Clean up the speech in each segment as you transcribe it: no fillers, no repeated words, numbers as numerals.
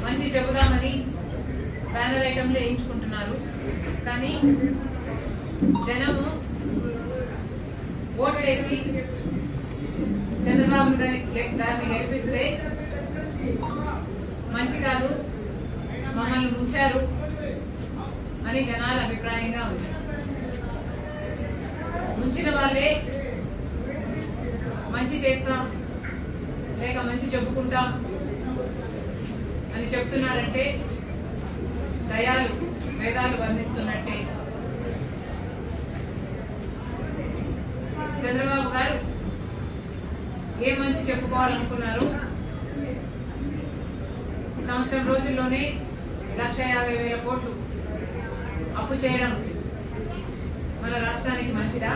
మంచి చెబుదామని బ్యానర్ ఐటమ్లు వేయించుకుంటున్నారు. కానీ జనము ఓట్లేసి చంద్రబాబు గారిని గెలిపిస్తే మంచి కాదు, మమ్మల్ని ముంచారు అని జనాల అభిప్రాయంగా ఉంది. ముంచిన వాళ్ళే మంచి చేస్తాం లేక మంచి చెప్పుకుంటాం అని చెప్తున్నారంటే దయాలు వేదాలు వర్ణిస్తున్నట్టే. చంద్రబాబు గారు ఏ మంచి చెప్పుకోవాలనుకున్నారు? సంవత్సరం రోజుల్లోనే 1,50,000 కోట్లు అప్పు చేయడం మన రాష్ట్రానికి మంచిదా?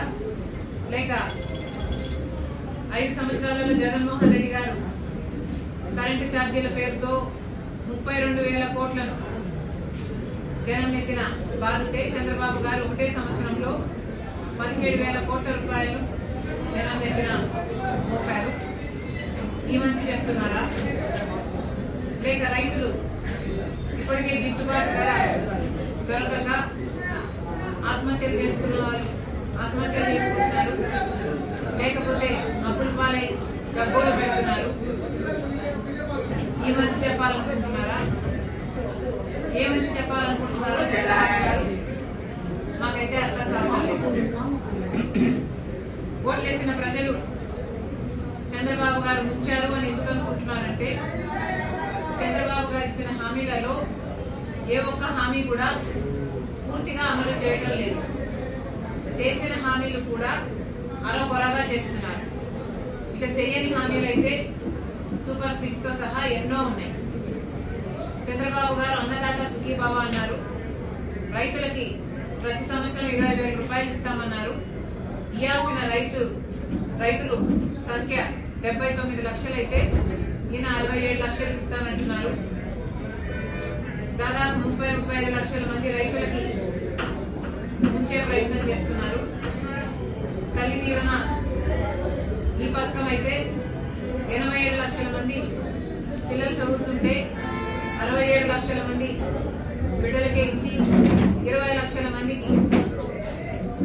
లేక 5 సంవత్సరాలలో జగన్మోహన్ రెడ్డి గారు కరెంటు ఛార్జీల పేరుతో 32,000 కోట్లను జనం నెత్తిన బాధితే చంద్రబాబు గారు ఒకటే సంవత్సరంలో 17,000 కోట్ల రూపాయలు జనం నెత్తిన మోపారు. ఈ మంచి చెప్తున్నారా? లేక రైతులు ఇప్పటికే గిట్టుబాటు ధర దొరకక ఆత్మహత్యలు చేసుకున్న వాళ్ళు ఆత్మహత్యలు చేసుకుంటున్నారు, లేకపోతే అప్పుల పాలై గగ్గోలు పెడుతున్నారు. ఈ మంచి చెప్పాలనుకుంటున్నారా? ఏ మంచి చెప్పాలనుకుంటున్నారో మాకైతే అర్థం కావాలి. ఓట్లేసిన ప్రజలు చంద్రబాబు గారు ముంచారు అని ఎందుకు అనుకుంటున్నారంటే చంద్రబాబు గారు ఇచ్చిన హామీలలో ఏ ఒక్క హామీ కూడా పూర్తిగా అమలు చేయడం లేదు. చేసిన హామీలు కూడా అరకొరగా చేస్తున్నారు. ఇక చేయని హామీలు అయితే సూపర్ 6 తో సహా ఎన్నో ఉన్నాయి. చంద్రబాబు గారు అన్నదాత సుఖీభావ అన్నారు, రైతులకి ప్రతి సంవత్సరం 20,000 రూపాయలు ఇస్తామన్నారు. ఇవ్వాల్సిన రైతులు సంఖ్య 79 లక్షలైతే ఈయన 67 లక్షలు ఇస్తానంటున్నారు. దాదాపు 30-35 లక్షల మంది రైతులకి ముంచే ప్రయత్నం చేస్తున్నారు. తల్లి దీవెన ఈ పథకం అయితే 87 లక్షల మంది పిల్లలు చదువుతుంటే 67 లక్షల మంది బిడ్డలకే ఇచ్చి 20 లక్షల మందికి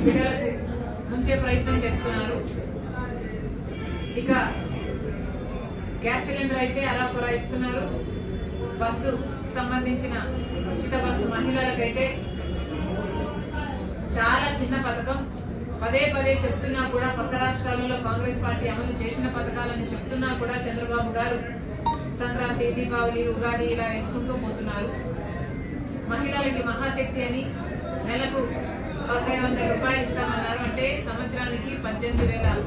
బిడ్డలకు ముంచే ప్రయత్నం చేస్తున్నారు. ఇక గ్యాస్ సిలిండర్ అయితే అలా పురాయిస్తున్నారు. బస్సు సంబంధించిన ఉచిత బస్సు మహిళలకైతే చాలా చిన్న పథకం. పదే చెప్తున్నా కూడా పక్క రాష్ట్రాలలో కాంగ్రెస్ పార్టీ అమలు చేసిన పథకాలని చెప్తున్నా కూడా చంద్రబాబు గారు సంక్రాంతి, దీపావళి, ఉగాది ఇలా వేసుకుంటూ పోతున్నారు. మహిళలకి మహాశక్తి అని నెలకు 1,500 రూపాయలు ఇస్తామన్నారు. అంటే సంవత్సరానికి 18,000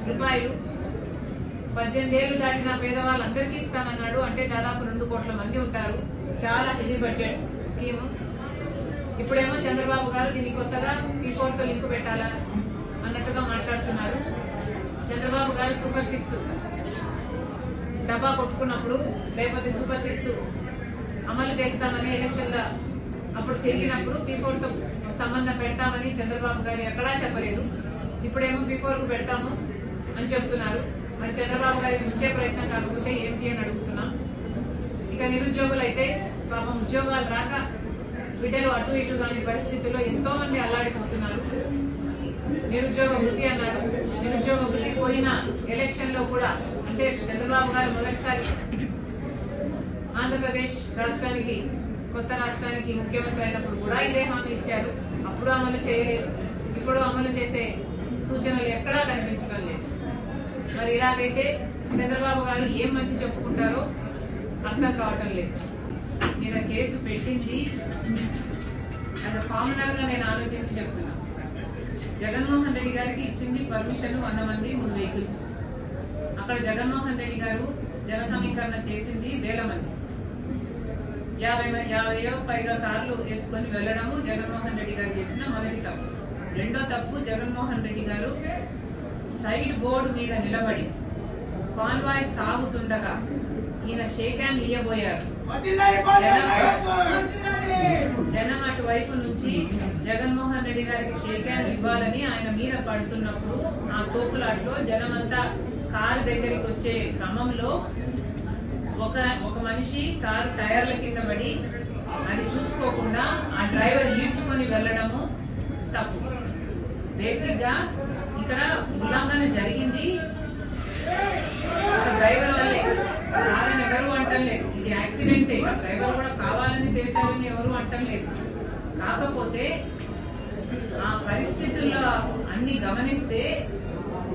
రూపాయలు. 18 ఏళ్లు దాటిన పేదవాళ్ళందరికీ ఇస్తానన్నాడు. అంటే దాదాపు 2 కోట్ల మంది ఉంటారు. చాలా హెవీ బడ్జెట్ స్కీమ్. ఇప్పుడేమో చంద్రబాబు గారు దీన్ని కొత్తగా P4 తో లింక్ పెట్టాలా అన్నట్టుగా మాట్లాడుతున్నారు. చంద్రబాబు గారు సూపర్ 6 డబ్బా కొట్టుకున్నప్పుడు లేకపోతే సూపర్ 6 అమలు చేస్తామని ఎలక్షన్ల అప్పుడు తిరిగినప్పుడు P4 తో సంబంధం పెడతామని చంద్రబాబు గారు ఎక్కడా చెప్పలేదు. ఇప్పుడేమో P4 కు పెడతాము అని చెప్తున్నారు. మరి చంద్రబాబు గారి ముంచే ప్రయత్నం కాకపోతే ఏంటి అని అడుగుతున్నాం. ఇక నిరుద్యోగులు అయితే పాపం ఉద్యోగాలు రాక బిడ్డలు అటు ఇటు కాని పరిస్థితుల్లో ఎంతో మంది అల్లాడిపోతున్నారు. నిరుద్యోగ వృత్తి అన్నారు. నిరుద్యోగ వృత్తి పోయిన ఎలక్షన్ లో కూడా అంటే చంద్రబాబు గారు మొదటిసారి ఆంధ్రప్రదేశ్ రాష్ట్రానికి కొత్త రాష్ట్రానికి ముఖ్యమంత్రి అయినప్పుడు కూడా ఇదే హామీ ఇచ్చారు. అప్పుడు అమలు చేయలేదు. ఇప్పుడు అమలు చేసే సూచనలు ఎక్కడా కనిపించడం లేదు. మరి ఇలాగైతే చంద్రబాబు గారు ఏం మంచి చెప్పుకుంటారో అర్థం కావటం లేదు. మీద కేసు పెట్టింది యాజ్ అ కామనర్ గా నేను ఆలోచించి చెప్తున్నా. జగన్మోహన్ రెడ్డి గారికి ఇచ్చింది పర్మిషన్ 100 మంది 3 వెహికల్స్. అక్కడ జగన్మోహన్ రెడ్డి గారు జన సమీకరణ చేసింది 1000 మంది. 50 పైగా కార్లు వేసుకొని వెళ్లడము జగన్మోహన్ రెడ్డి గారు చేసిన మొదటి తప్పు. రెండో తప్పు, జగన్మోహన్ రెడ్డి గారు సైడ్ బోర్డు మీద నిలబడి కాన్వాయ్ సాగుతుండగా ఈయన షేక్ హ్యాండ్ ఇయ్యబోయారు. జనం అటువైపు నుంచి జగన్మోహన్ రెడ్డి గారికి షేక్ హ్యాండ్ ఇవ్వాలని ఆయన మీద పడుతున్నప్పుడు ఆ తోపులాట్లో జనమంతా కారు దగ్గరికి వచ్చే క్రమంలో ఒక మనిషి కారు టైర్ల కింద పడి అది చూసుకోకుండా ఆ డ్రైవర్ ఈడ్చుకొని వెళ్ళడము తప్పు. బేసిక్ గా ఇక్కడ ఉల్లంఘన జరిగింది డ్రైవర్ వల్లే కాదని ఎవరు అంటలేదు. ఇది యాక్సిడెంటే, డ్రైవర్ కూడా కావాలని చేశారని ఎవరు అంటలేదు. కాకపోతే ఆ పరిస్థితుల్లో అన్ని గమనిస్తే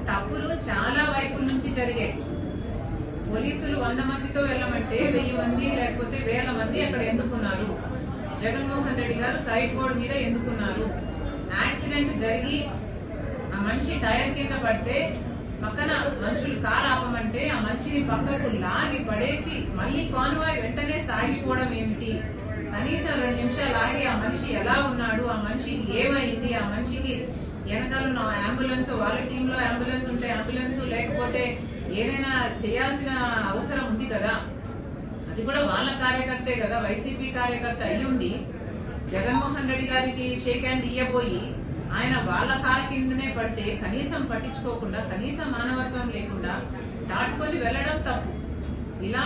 తప్పులు చాలా వైపుల నుంచి జరిగాయి. పోలీసులు 100 మందితో వెళ్ళమంటే 1000 మంది లేకపోతే 1000 మంది అక్కడ ఎందుకున్నారు? జగన్మోహన్ రెడ్డి గారు సైడ్ బోర్డు మీద ఎందుకున్నారు? యాక్సిడెంట్ జరిగి ఆ మనిషి టైర్ కింద పడితే పక్కన మనుషులు కారు ఆపమంటే ఆ మనిషిని పక్కకు లాగి పడేసి మళ్ళీ కాన్వాయ్ వెంటనే సాగిపోవడం ఏమిటి? కనీసం 2 నిమిషాలు ఆగి ఆ మనిషి ఎలా ఉన్నాడు, ఆ మనిషికి ఏమైంది, ఆ మనిషికి వెనకాల అంబులెన్స్, వాళ్ళ టీంలో అంబులెన్స్ ఉంటే అంబులెన్స్, లేకపోతే ఏదైనా చేయాల్సిన అవసరం ఉంది కదా. అది కూడా వాళ్ళ కార్యకర్తే కదా, వైసీపీ కార్యకర్త అయ్యుండి జగన్మోహన్ రెడ్డి గారికి షేక్ హ్యాండ్ ఇయ్యబోయి ఆయన వాళ్ళ కారు కిందనే పడితే కనీసం పట్టించుకోకుండా, కనీసం మానవత్వం లేకుండా దాటుకొని వెళ్లడం తప్పు. ఇలా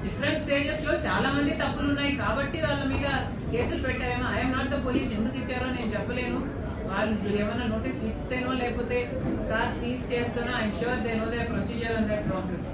డిఫరెంట్ స్టేజెస్ లో చాలా మంది తప్పులు ఉన్నాయి కాబట్టి వాళ్ళ మీద కేసులు పెట్టారేమో. ఐఎమ్ నాట్ ద పోలీస్, ఎందుకు ఇచ్చారో నేను చెప్పలేను. వాళ్ళు ఏమైనా నోటీస్ ఇస్తేనో లేకపోతే కార్ సీజ్ చేస్తేనో I'm sure they know the procedure and that process.